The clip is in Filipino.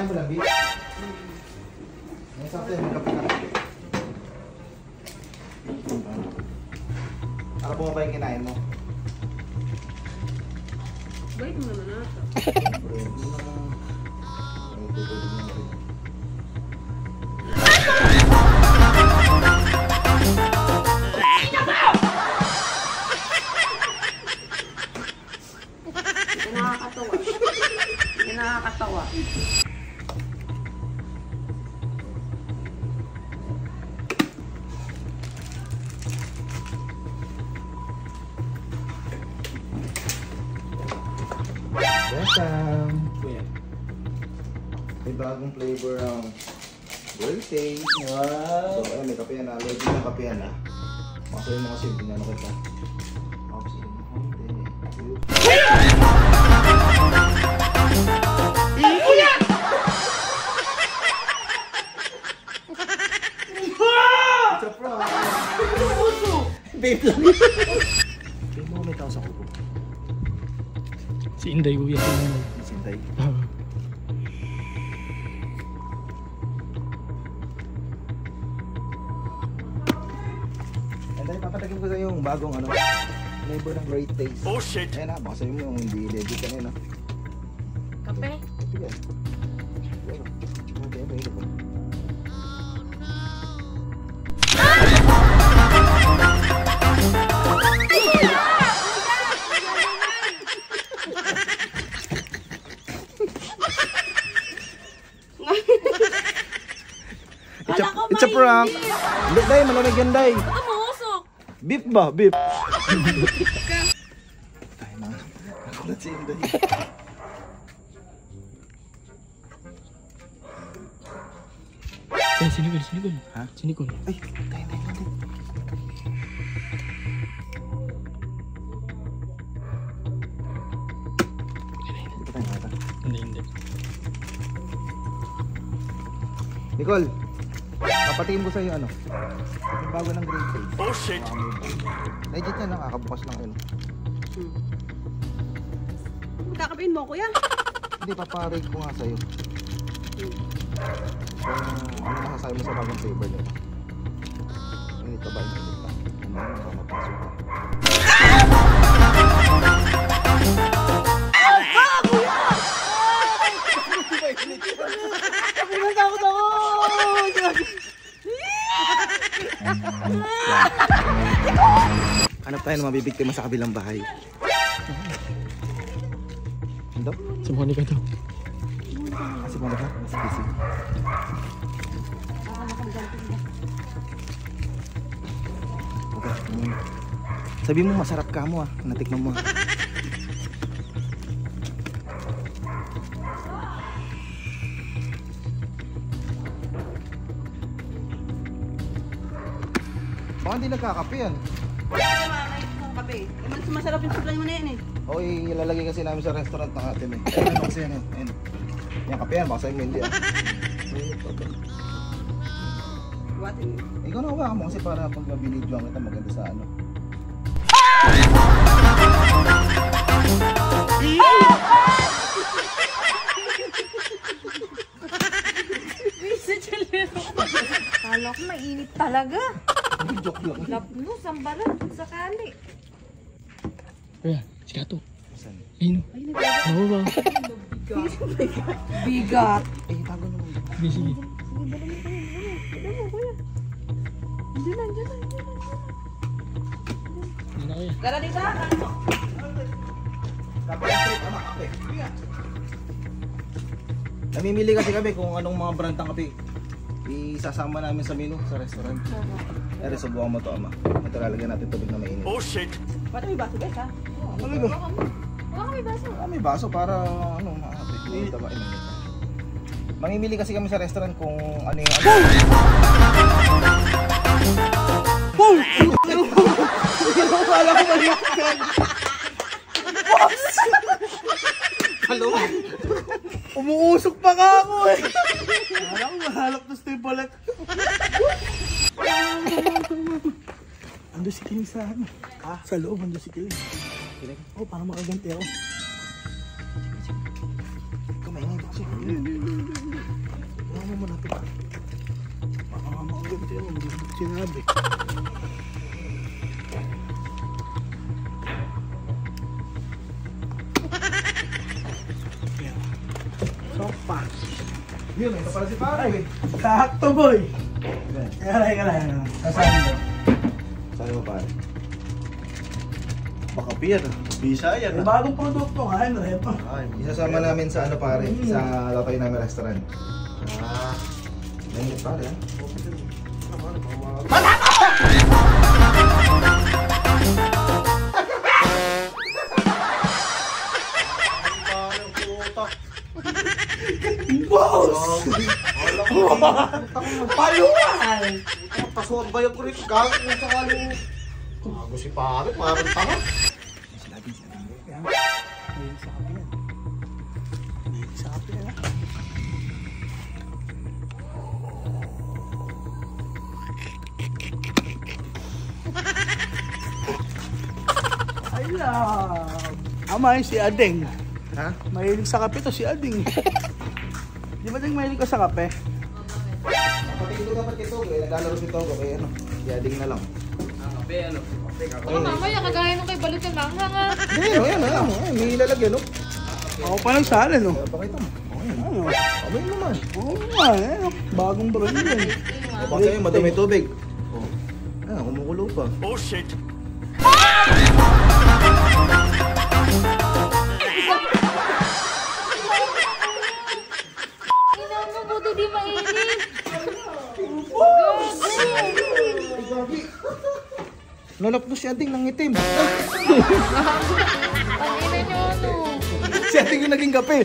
Kakain mo lang, beef? Ngayon sa atin, may kape na. Ano po ba yung kinain mo? Bait mo naman ata. Nakakatawa. Nakakatawa. Welcome! May bagong flavor ang World Taste. Wow! So, may kape na. Allergy ng kape na. Makasayo mo kasi, binano kita. Makasayo mo konti. Kuya! It's a prank! Babe lang. Babe mo, may tao sa kubo. Si Inday kuya. Si Inday. Inday, papatagin ko sa yung bagong ano, flavor ng Great Taste. Oh shit! Ayan na, baka sa'yo mo yung hindi legit kanina. Kape? Sige. Okay, may ilo po. It's a prank! Hindi, Day, malamig yan, Day. Baka mausok. Beef ba? Beef. Tayo na. Nakulat si Inday. Eh, sinikol, sinikol. Ha? Sinikol. Ay, tayo. Dito tayo nakita. Hindi. Nicole, papatingin ko sa'yo ano. Yung bago ng Great Taste. Oh shit! Legit yan, nakakabukas lang yun. Kakapein mo, kuya? Hindi, paparate ko nga sa'yo. Ano masasabi mo sa bagong flavor nila? Init ba? Init ba? Ano ba mapasok ka? Hanap tayo ng mabibiktima sa kabilang bahay. Ano? Si Monica to. Kasi mo na ba? Mas busy. Okay. Sabi mo masarap ka mo natikman mo. Baka hindi nagkakape yan. Kape. Mas masarap yung supply mo na yan eh. O ilalagay kasi namin sa restaurant ng atin eh. Ano kasi yan eh. Ayan. Yan kape yan, baka sa'yo mo hindi What? Ikaw na hawakan mo kasi para pag mabinidyoan kita maganda sa ano. Kala ko mainit talaga. Joke lang. Lapnos ang balat. Sakali. Kuya, si Kato. Saan? Ayun. Oo ba? Bigat. Eh, tago naman. Sige, sige. Diyan na. Ayun na kuya. Gara dito. Kape, ama, kape. Namimili kasi kami kung anong mga brand ng kape. Isasama namin sa menu sa restaurant. Ere, subukan mo to, ama. Ito lalagyan natin tubig na mainit. Oh shit! Pati may baso guys ha. Talaga? Baka may baso. May baso para ano, makakape. Mainit ba? Mainit. Mamimili kasi kami sa restaurant kung ano yung ano. Boom! Wala ko maliyak yan. Hello? Umuusok pa ka ako eh. Wala ko mahalap na stay balat. Ando si Kiling sa ano? Sa loob, ando si Kiling. Oh, para makaganti ako. Kumaingay ba kasi? Buti ako, hindi ko sinabi. Yan. Sopa. Yun, ito pala si pare. Ay, sakto boy. Kalay. Kasama mo. Saan mo pare? Baka beer. Bisaya May bagong produkto nga, ano, ito. Isasama namin sa ano pare, sa tatay namin restaurant. Mainit pare ha? Boss! Paluan! Pasuwag ba yung kurito? Gagawin mo sa kaling... Gago si pare, parang tanga. Yan. May sa kape yan. May sa kape yan. I love. Ama si Adeng. Ha? Mahilig sa kape to si Adeng. Di ba Deng mahilig ka sa kape? Kapatid ko dapat kay Togo, naglalaro si Togo, kaya ano, yading na lang. Baka mamaya kagaya nung kay Balot yung langhang ah. Ayan, may lalagyan, no? Ako pa lang sana no. Pakita mo. Ano? Abay naman. Oo nga eh. Bagong brand yun. Baka sa'yo, madami tubig. Kumukulo pa. Oh shit. Ina mo, buto di mainit. Nalapos si Ading ng itim. Pag-ina nyo ano. Si Ading yung naging kape.